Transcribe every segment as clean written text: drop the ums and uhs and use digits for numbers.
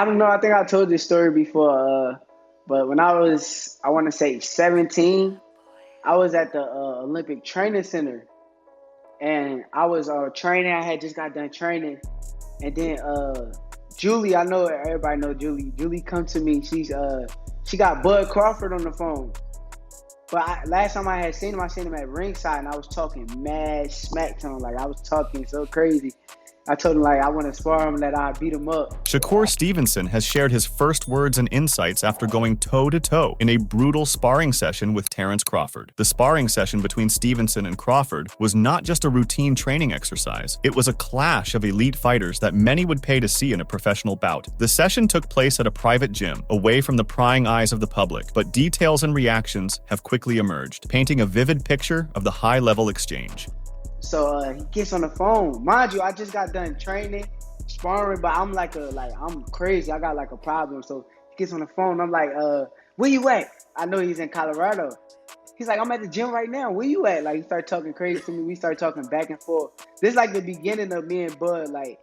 I don't know. I think I told this story before, but when I was, I want to say 17, I was at the Olympic Training Center, and I was training. I had just got done training, and then Julie, I know everybody know Julie. Julie come to me. She got Bud Crawford on the phone. But last time I had seen him, I seen him at ringside, and I was talking mad smack to him. Like I was talking so crazy. I told him like I want to spar him, that I beat him up. Shakur Stevenson has shared his first words and insights after going toe-to-toe in a brutal sparring session with Terence Crawford. The sparring session between Stevenson and Crawford was not just a routine training exercise. It was a clash of elite fighters that many would pay to see in a professional bout. The session took place at a private gym, away from the prying eyes of the public, but details and reactions have quickly emerged, painting a vivid picture of the high-level exchange. So he gets on the phone. Mind you, I just got done training, sparring, but I'm I'm crazy. I got like a problem. So he gets on the phone. I'm like, where you at? I know he's in Colorado. He's like, I'm at the gym right now. Where you at? Like he started talking crazy to me. We started talking back and forth. This is like the beginning of me and Bud, like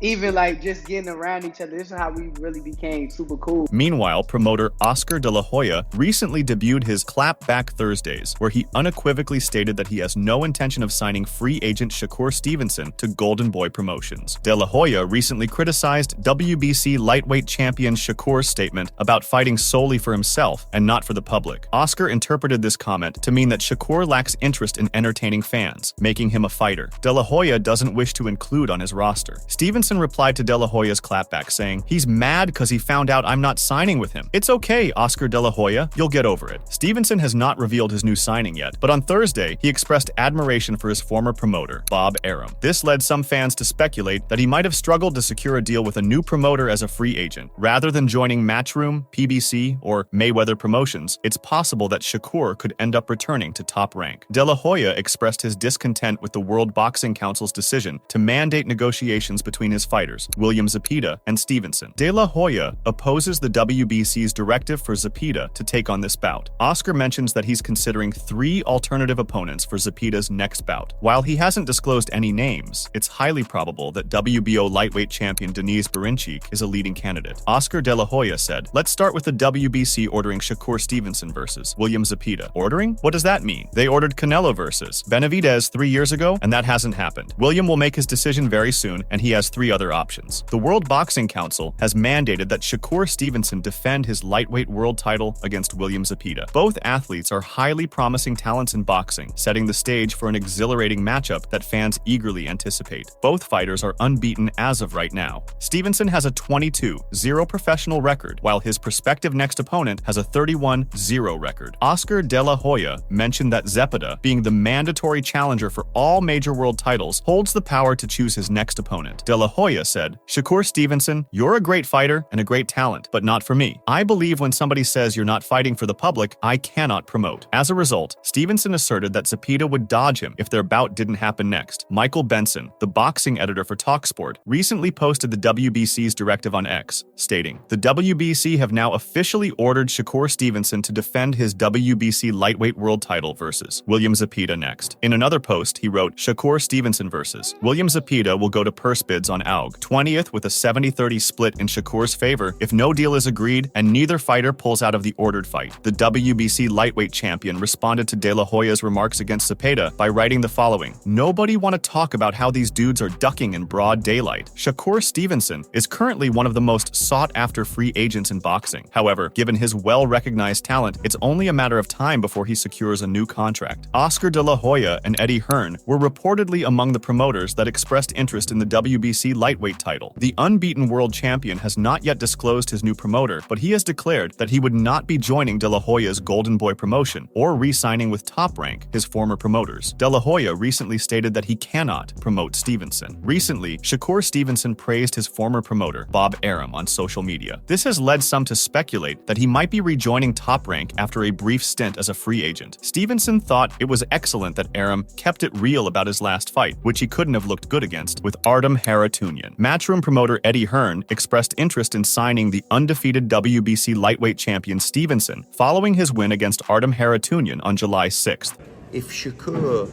even like just getting around each other. This is how we really became super cool. Meanwhile, promoter Oscar De La Hoya recently debuted his Clap Back Thursdays, where he unequivocally stated that he has no intention of signing free agent Shakur Stevenson to Golden Boy Promotions. De La Hoya recently criticized WBC lightweight champion Shakur's statement about fighting solely for himself and not for the public. Oscar interpreted this comment to mean that Shakur lacks interest in entertaining fans, making him a fighter. De La Hoya doesn't wish to include on his roster. Stevenson replied to De La Hoya's clapback saying, "He's mad because he found out I'm not signing with him. It's okay, Oscar De La Hoya, you'll get over it." Stevenson has not revealed his new signing yet, but on Thursday, he expressed admiration for his former promoter, Bob Arum. This led some fans to speculate that he might have struggled to secure a deal with a new promoter as a free agent. Rather than joining Matchroom, PBC, or Mayweather Promotions, it's possible that Shakur could end up returning to Top Rank. De La Hoya expressed his discontent with the World Boxing Council's decision to mandate negotiations between his fighters, William Zepeda and Stevenson. De La Hoya opposes the WBC's directive for Zepeda to take on this bout. Oscar mentions that he's considering 3 alternative opponents for Zepeda's next bout. While he hasn't disclosed any names, it's highly probable that WBO lightweight champion Denise Berinchik is a leading candidate. Oscar De La Hoya said, "Let's start with the WBC ordering Shakur Stevenson versus William Zepeda." Ordering? What does that mean? They ordered Canelo versus Benavidez 3 years ago, and that hasn't happened. William will make his decision very soon, and he has 3 other options. The World Boxing Council has mandated that Shakur Stevenson defend his lightweight world title against William Zepeda. Both athletes are highly promising talents in boxing, setting the stage for an exhilarating matchup that fans eagerly anticipate. Both fighters are unbeaten as of right now. Stevenson has a 22-0 professional record, while his prospective next opponent has a 31-0 record. Oscar De La Hoya mentioned that Zepeda, being the mandatory challenger for all major world titles, holds the power to choose his next opponent. De La Hoya said, "Shakur Stevenson, you're a great fighter and a great talent, but not for me. I believe when somebody says you're not fighting for the public, I cannot promote." As a result, Stevenson asserted that Zepeda would dodge him if their bout didn't happen next. Michael Benson, the boxing editor for TalkSport, recently posted the WBC's directive on X, stating, "The WBC have now officially ordered Shakur Stevenson to defend his WBC lightweight world title versus William Zepeda next." In another post, he wrote, "Shakur Stevenson versus William Zepeda will go to purse bids on AUG 20th with a 70-30 split in Shakur's favor if no deal is agreed and neither fighter pulls out of the ordered fight." The WBC lightweight champion responded to De La Hoya's remarks against Zepeda by writing the following, "Nobody want to talk about how these dudes are ducking in broad daylight. Shakur Stevenson is currently one of the most sought-after free agents in boxing. However, given his well-recognized talent, it's only a matter of time before he secures a new contract." Oscar De La Hoya and Eddie Hearn were reportedly among the promoters that expressed interest in the WBC lightweight title. The unbeaten world champion has not yet disclosed his new promoter, but he has declared that he would not be joining De La Hoya's Golden Boy promotion or re-signing with Top Rank, his former promoters. De La Hoya recently stated that he cannot promote Stevenson. Recently, Shakur Stevenson praised his former promoter, Bob Arum, on social media. This has led some to speculate that he might be rejoining Top Rank after a brief stint as a free agent. Stevenson thought it was excellent that Arum kept it real about his last fight, which he couldn't have looked good against, with Artem Harutyunyan. Matchroom promoter Eddie Hearn expressed interest in signing the undefeated WBC lightweight champion Stevenson following his win against Artem Harutyunyan on July 6th. If Shakur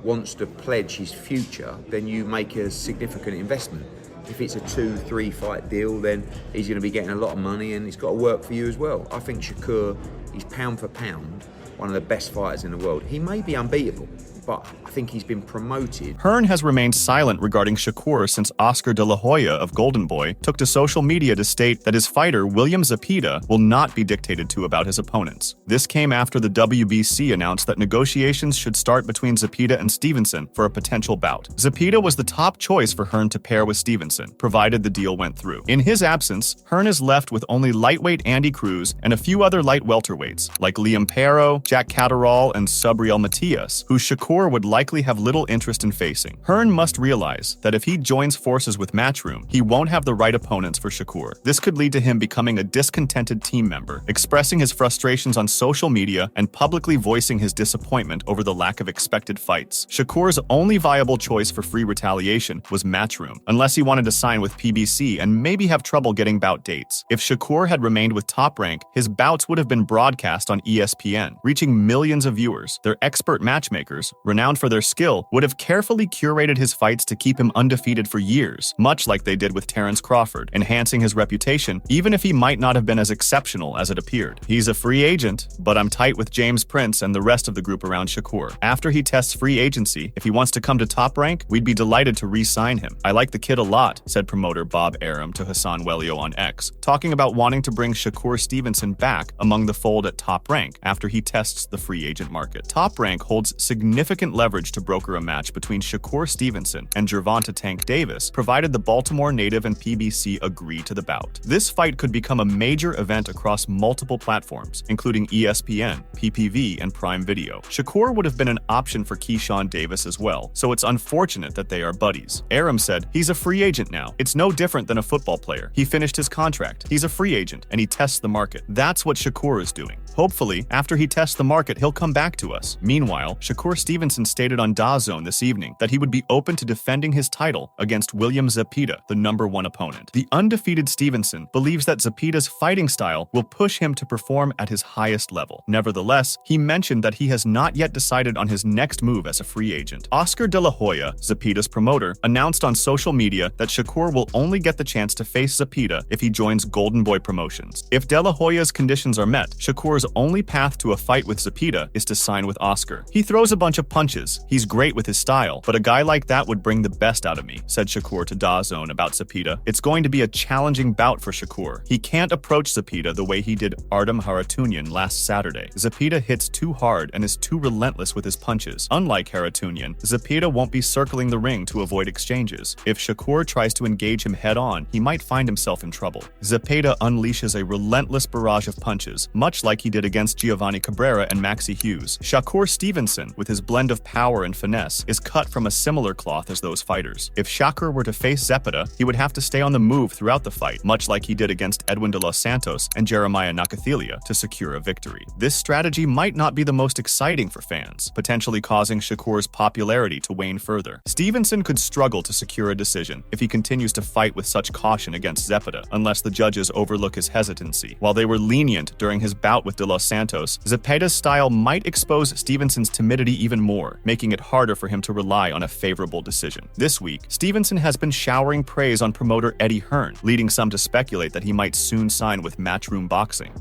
wants to pledge his future, then you make a significant investment. If it's a 2-3 fight deal, then he's going to be getting a lot of money, and it's got to work for you as well. I think Shakur, he's pound for pound one of the best fighters in the world. He may be unbeatable, but I think he's been promoted. Hearn has remained silent regarding Shakur since Oscar De La Hoya of Golden Boy took to social media to state that his fighter, William Zepeda, will not be dictated to about his opponents. This came after the WBC announced that negotiations should start between Zepeda and Stevenson for a potential bout. Zepeda was the top choice for Hearn to pair with Stevenson, provided the deal went through. In his absence, Hearn is left with only lightweight Andy Cruz and a few other light welterweights, like Liam Pero, Jack Catterall, and Subriel Matias, who Shakur would likely have little interest in facing. Hearn must realize that if he joins forces with Matchroom, he won't have the right opponents for Shakur. This could lead to him becoming a discontented team member, expressing his frustrations on social media and publicly voicing his disappointment over the lack of expected fights. Shakur's only viable choice for free retaliation was Matchroom, unless he wanted to sign with PBC and maybe have trouble getting bout dates. If Shakur had remained with Top Rank, his bouts would have been broadcast on ESPN, reaching millions of viewers. Their expert matchmakers, renowned for their skill, would have carefully curated his fights to keep him undefeated for years, much like they did with Terence Crawford, enhancing his reputation even if he might not have been as exceptional as it appeared. He's a free agent, but I'm tight with James Prince and the rest of the group around Shakur. After he tests free agency, if he wants to come to Top Rank, we'd be delighted to re-sign him. I like the kid a lot, said promoter Bob Arum to Hassan Welio on X, talking about wanting to bring Shakur Stevenson back among the fold at Top Rank after he tests the free agent market. Top Rank holds significant leverage to broker a match between Shakur Stevenson and Gervonta Tank Davis, provided the Baltimore native and PBC agree to the bout. This fight could become a major event across multiple platforms, including ESPN, PPV, and Prime Video. Shakur would have been an option for Keyshawn Davis as well, so it's unfortunate that they are buddies. Arum said, "He's a free agent now. It's no different than a football player. He finished his contract. He's a free agent, and he tests the market. That's what Shakur is doing. Hopefully, after he tests the market, he'll come back to us." Meanwhile, Shakur Stevenson stated on DAZN this evening that he would be open to defending his title against William Zepeda, the #1 opponent. The undefeated Stevenson believes that Zepeda's fighting style will push him to perform at his highest level. Nevertheless, he mentioned that he has not yet decided on his next move as a free agent. Oscar De La Hoya, Zepeda's promoter, announced on social media that Shakur will only get the chance to face Zepeda if he joins Golden Boy Promotions. If De La Hoya's conditions are met, Shakur's only path to a fight with Zepeda is to sign with Oscar. "He throws a bunch of punches. He's great with his style, but a guy like that would bring the best out of me," said Shakur to DAZN about Zepeda. "It's going to be a challenging bout for Shakur. He can't approach Zepeda the way he did Artem Harutyunyan last Saturday. Zepeda hits too hard and is too relentless with his punches. Unlike Harutyunyan, Zepeda won't be circling the ring to avoid exchanges. If Shakur tries to engage him head-on, he might find himself in trouble." Zepeda unleashes a relentless barrage of punches, much like he did against Giovanni Cabrera and Maxi Hughes. Shakur Stevenson, with his blend of power and finesse, is cut from a similar cloth as those fighters. If Shakur were to face Zepeda, he would have to stay on the move throughout the fight, much like he did against Edwin de los Santos and Jeremiah Nakathelia, to secure a victory. This strategy might not be the most exciting for fans, potentially causing Shakur's popularity to wane further. Stevenson could struggle to secure a decision if he continues to fight with such caution against Zepeda, unless the judges overlook his hesitancy. While they were lenient during his bout with de los Santos, Zepeda's style might expose Stevenson's timidity even more, making it harder for him to rely on a favorable decision. This week, Stevenson has been showering praise on promoter Eddie Hearn, leading some to speculate that he might soon sign with Matchroom Boxing.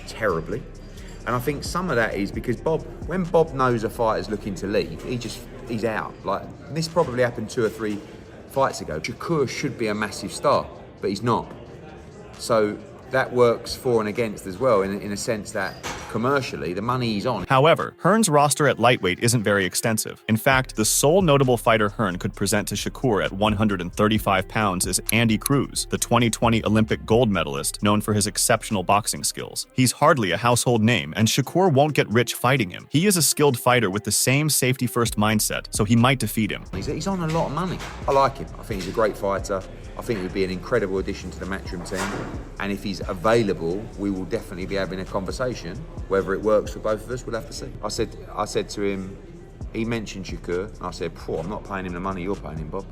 Terribly. And I think some of that is because when Bob knows a fighter's looking to leave, he's out. Like, this probably happened 2 or 3 fights ago. Shakur should be a massive star, but he's not. So that works for and against as well, in a sense that commercially, the money he's on. However, Hearn's roster at lightweight isn't very extensive. In fact, the sole notable fighter Hearn could present to Shakur at 135 pounds is Andy Cruz, the 2020 Olympic gold medalist known for his exceptional boxing skills. He's hardly a household name, and Shakur won't get rich fighting him. He is a skilled fighter with the same safety-first mindset, so he might defeat him. He's on a lot of money. I like him. I think he's a great fighter. I think he would be an incredible addition to the Matchroom team. And if he's available, we will definitely be having a conversation. Whether it works for both of us, we'll have to see. I said to him, he mentioned Shakur, and I said, I'm not paying him the money you're paying him, Bob.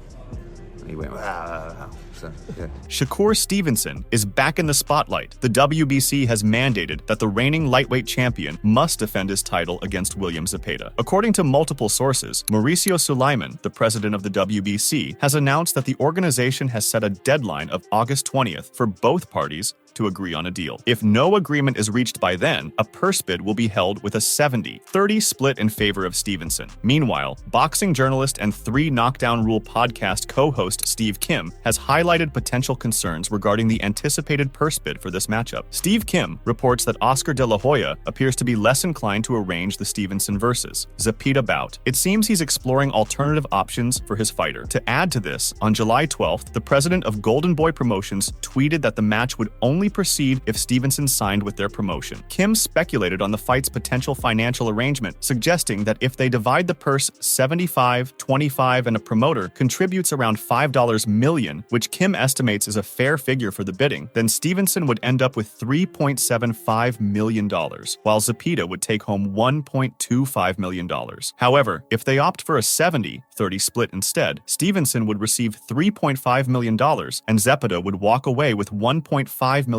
And he went, wow. So, yeah. Shakur Stevenson is back in the spotlight. The WBC has mandated that the reigning lightweight champion must defend his title against William Zepeda. According to multiple sources, Mauricio Sulaiman, the president of the WBC, has announced that the organization has set a deadline of August 20th for both parties to agree on a deal. If no agreement is reached by then, a purse bid will be held with a 70-30 split in favor of Stevenson. Meanwhile, boxing journalist and 3 Knockdown Rule podcast co-host Steve Kim has highlighted potential concerns regarding the anticipated purse bid for this matchup. Steve Kim reports that Oscar De La Hoya appears to be less inclined to arrange the Stevenson versus Zepeda bout. It seems he's exploring alternative options for his fighter. To add to this, on July 12th, the president of Golden Boy Promotions tweeted that the match would only proceed if Stevenson signed with their promotion. Kim speculated on the fight's potential financial arrangement, suggesting that if they divide the purse 75-25 and a promoter contributes around $5 million, which Kim estimates is a fair figure for the bidding, then Stevenson would end up with $3.75 million, while Zepeda would take home $1.25 million. However, if they opt for a 70-30 split instead, Stevenson would receive $3.5 million and Zepeda would walk away with $1.5 million.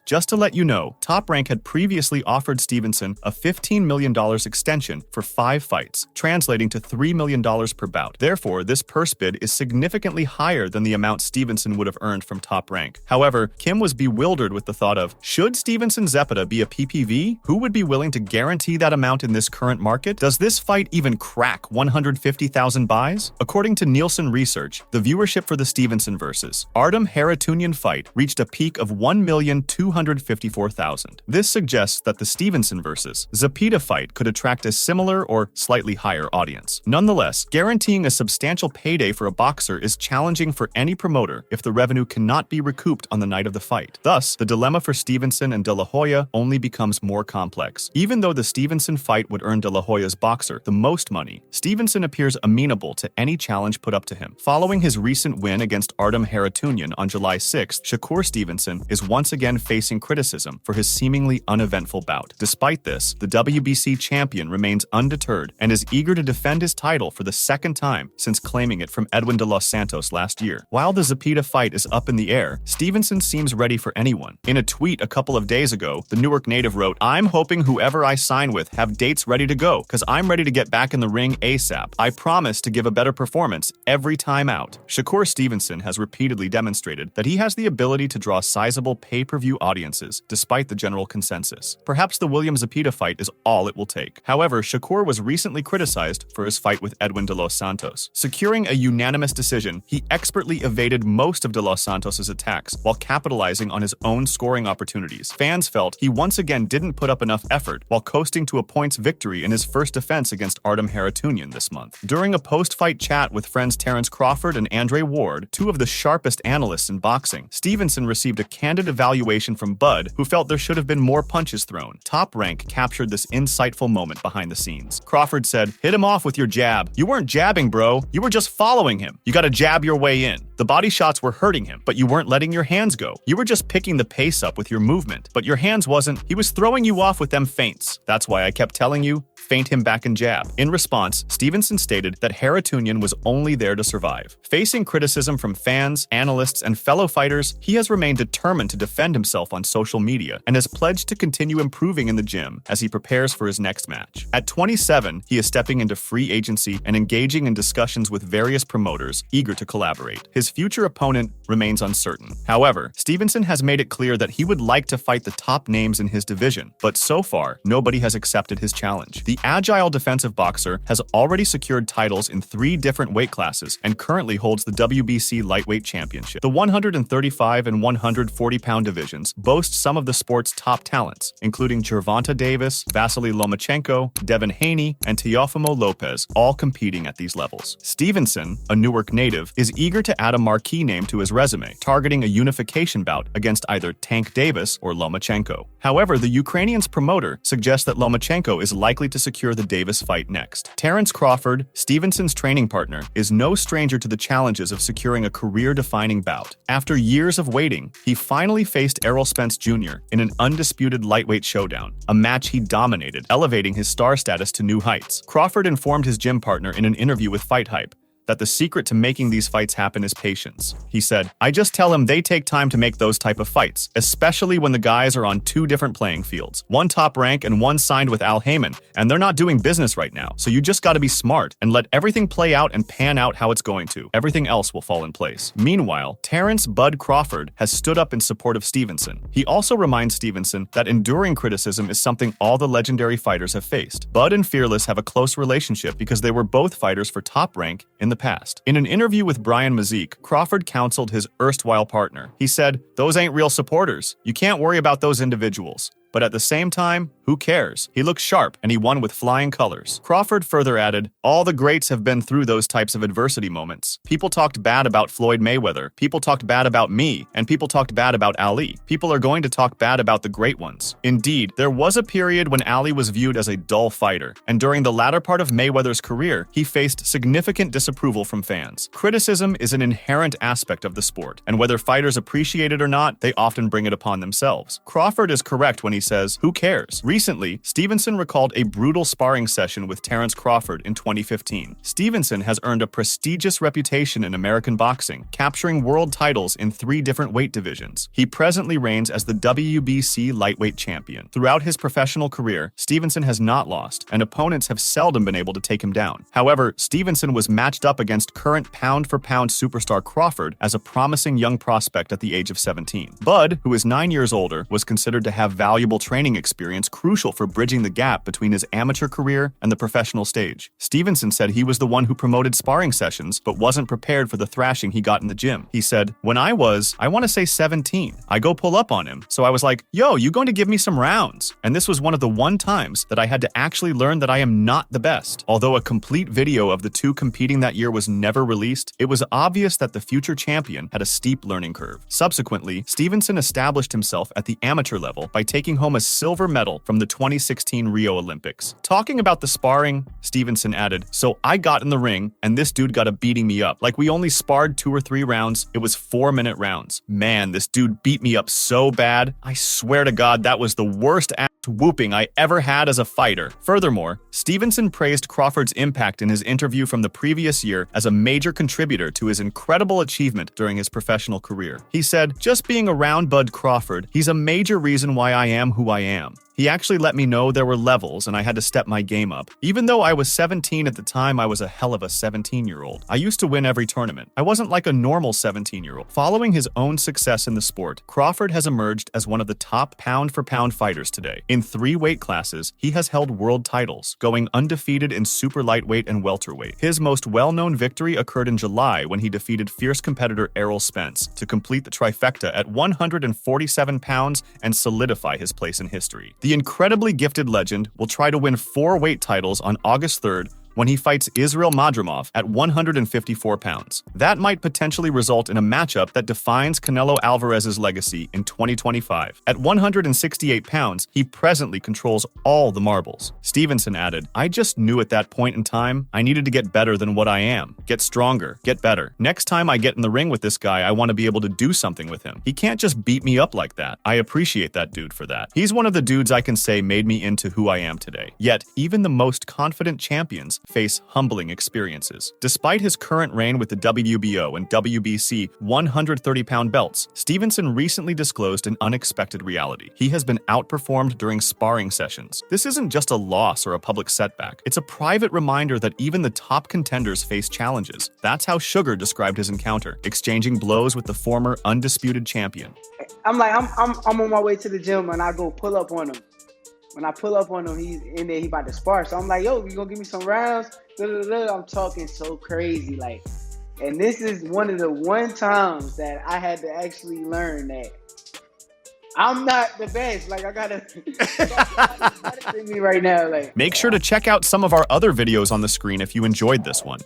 Just to let you know, Top Rank had previously offered Stevenson a $15 million extension for 5 fights, translating to $3 million per bout. Therefore, this purse bid is significantly higher than the amount Stevenson would have earned from Top Rank. However, Kim was bewildered with the thought of, should Stevenson Zepeda be a PPV? Who would be willing to guarantee that amount in this current market? Does this fight even crack 150,000 buys? According to Nielsen Research, the viewership for the Stevenson versus Artem Haratunian fight reached a peak of 1,254,000. This suggests that the Stevenson versus Zepeda fight could attract a similar or slightly higher audience. Nonetheless, guaranteeing a substantial payday for a boxer is challenging for any promoter if the revenue cannot be recouped on the night of the fight. Thus, the dilemma for Stevenson and De La Hoya only becomes more complex. Even though the Stevenson fight would earn De La Hoya's boxer the most money, Stevenson appears amenable to any challenge put up to him. Following his recent win against Artem Haratunian on July 6th, Shakur Stevenson is once again facing criticism for his seemingly uneventful bout. Despite this, the WBC champion remains undeterred and is eager to defend his title for the second time since claiming it from Edwin de los Santos last year. While the Zepeda fight is up in the air, Stevenson seems ready for anyone. In a tweet a couple of days ago, the Newark native wrote, "I'm hoping whoever I sign with have dates ready to go, cause I'm ready to get back in the ring ASAP. I promise to give a better performance every time out." Shakur Stevenson has repeatedly demonstrated that he has the ability to draw sizable pay-per-view audiences, despite the general consensus. Perhaps the William Zepeda fight is all it will take. However, Shakur was recently criticized for his fight with Edwin de los Santos. Securing a unanimous decision, he expertly evaded most of de los Santos's attacks while capitalizing on his own scoring opportunities. Fans felt he once again didn't put up enough effort while coasting to a points victory in his first defense against Artem Haratunian this month. During a post-fight chat with friends Terence Crawford and Andre Ward, 2 of the sharpest analysts in boxing, Stevenson received a candid evaluation from Bud, who felt there should have been more punches thrown. Top Rank captured this insightful moment behind the scenes. Crawford said, "Hit him off with your jab. You weren't jabbing, bro. You were just following him. You gotta jab your way in. The body shots were hurting him, but you weren't letting your hands go. You were just picking the pace up with your movement, but your hands wasn't. He was throwing you off with them feints. That's why I kept telling you, feint him back and jab." In response, Stevenson stated that Haratunian was only there to survive. Facing criticism from fans, analysts, and fellow fighters, he has remained determined to defend himself on social media and has pledged to continue improving in the gym as he prepares for his next match. At 27, he is stepping into free agency and engaging in discussions with various promoters eager to collaborate. His future opponent remains uncertain. However, Stevenson has made it clear that he would like to fight the top names in his division, but so far, nobody has accepted his challenge. The agile defensive boxer has already secured titles in 3 different weight classes and currently holds the WBC lightweight championship. The 135 and 140-pound divisions boast some of the sport's top talents, including Gervonta Davis, Vasily Lomachenko, Devin Haney, and Teofimo Lopez, all competing at these levels. Stevenson, a Newark native, is eager to add a marquee name to his resume, targeting a unification bout against either Tank Davis or Lomachenko. However, the Ukrainian's promoter suggests that Lomachenko is likely to secure the Davis fight next. Terence Crawford, Stevenson's training partner, is no stranger to the challenges of securing a career-defining bout. After years of waiting, he finally faced Errol Spence Jr. in an undisputed lightweight showdown, a match he dominated, elevating his star status to new heights. Crawford informed his gym partner in an interview with Fight Hype that the secret to making these fights happen is patience. He said, "I just tell him they take time to make those type of fights, especially when the guys are on two different playing fields. One top rank and one signed with Al Heyman, and they're not doing business right now. So you just gotta be smart and let everything play out and pan out how it's going to. Everything else will fall in place." Meanwhile, Terence "Bud" Crawford has stood up in support of Stevenson. He also reminds Stevenson that enduring criticism is something all the legendary fighters have faced. Bud and Fearless have a close relationship because they were both fighters for Top Rank in the past. In an interview with Brian Mazik, Crawford counseled his erstwhile partner. He said, "Those ain't real supporters. You can't worry about those individuals. But at the same time, who cares? He looks sharp, and he won with flying colors." Crawford further added, "All the greats have been through those types of adversity moments. People talked bad about Floyd Mayweather, people talked bad about me, and people talked bad about Ali. People are going to talk bad about the great ones." Indeed, there was a period when Ali was viewed as a dull fighter, and during the latter part of Mayweather's career, he faced significant disapproval from fans. Criticism is an inherent aspect of the sport, and whether fighters appreciate it or not, they often bring it upon themselves. Crawford is correct when he says, "Who cares?" Recently, Stevenson recalled a brutal sparring session with Terence Crawford in 2015. Stevenson has earned a prestigious reputation in American boxing, capturing world titles in 3 different weight divisions. He presently reigns as the WBC lightweight champion. Throughout his professional career, Stevenson has not lost, and opponents have seldom been able to take him down. However, Stevenson was matched up against current pound-for-pound superstar Crawford as a promising young prospect at the age of 17. Bud, who is 9 years older, was considered to have valuable training experience crucial for bridging the gap between his amateur career and the professional stage. Stevenson said he was the one who promoted sparring sessions, but wasn't prepared for the thrashing he got in the gym. He said, "When I want to say 17, I go pull up on him. So I was like, yo, you going to give me some rounds?" And this was one of the one times that I had to actually learn that I am not the best. Although a complete video of the two competing that year was never released, it was obvious that the future champion had a steep learning curve. Subsequently, Stevenson established himself at the amateur level by taking home a silver medal from the 2016 Rio Olympics. Talking about the sparring, Stevenson added, "So I got in the ring, and this dude got a beating me up. Like we only sparred 2 or 3 rounds. It was 4-minute rounds. Man, this dude beat me up so bad. I swear to God, that was the worst ass whooping I ever had as a fighter." Furthermore, Stevenson praised Crawford's impact in his interview from the previous year as a major contributor to his incredible achievement during his professional career. He said, "Just being around Bud Crawford, he's a major reason why I am who I am. He actually let me know there were levels and I had to step my game up. Even though I was 17 at the time, I was a hell of a 17-year-old. I used to win every tournament. I wasn't like a normal 17-year-old. Following his own success in the sport, Crawford has emerged as one of the top pound-for-pound fighters today. In 3 weight classes, he has held world titles, going undefeated in super lightweight and welterweight. His most well-known victory occurred in July when he defeated fierce competitor Errol Spence to complete the trifecta at 147 pounds and solidify his place in history. The incredibly gifted legend will try to win 4 weight titles on August 3rd when he fights Israel Madrimov at 154 pounds. That might potentially result in a matchup that defines Canelo Alvarez's legacy in 2025. At 168 pounds, he presently controls all the marbles. Stevenson added, "I just knew at that point in time I needed to get better than what I am. Get stronger, get better. Next time I get in the ring with this guy, I want to be able to do something with him. He can't just beat me up like that. I appreciate that dude for that. He's one of the dudes I can say made me into who I am today." Yet, even the most confident champions face humbling experiences. Despite his current reign with the WBO and WBC 130-pound belts, Stevenson recently disclosed an unexpected reality. He has been outperformed during sparring sessions. This isn't just a loss or a public setback. It's a private reminder that even the top contenders face challenges. That's how Sugar described his encounter, exchanging blows with the former undisputed champion. I'm on my way to the gym and I go pull up on him. When I pull up on him, he's in there, he about to spar. So I'm like, "Yo, you gonna give me some rounds?" I'm talking so crazy, like, and this is one of the times that I had to actually learn that I'm not the best. Like, I gotta better than me right now. Like, make sure to check out some of our other videos on the screen if you enjoyed this one.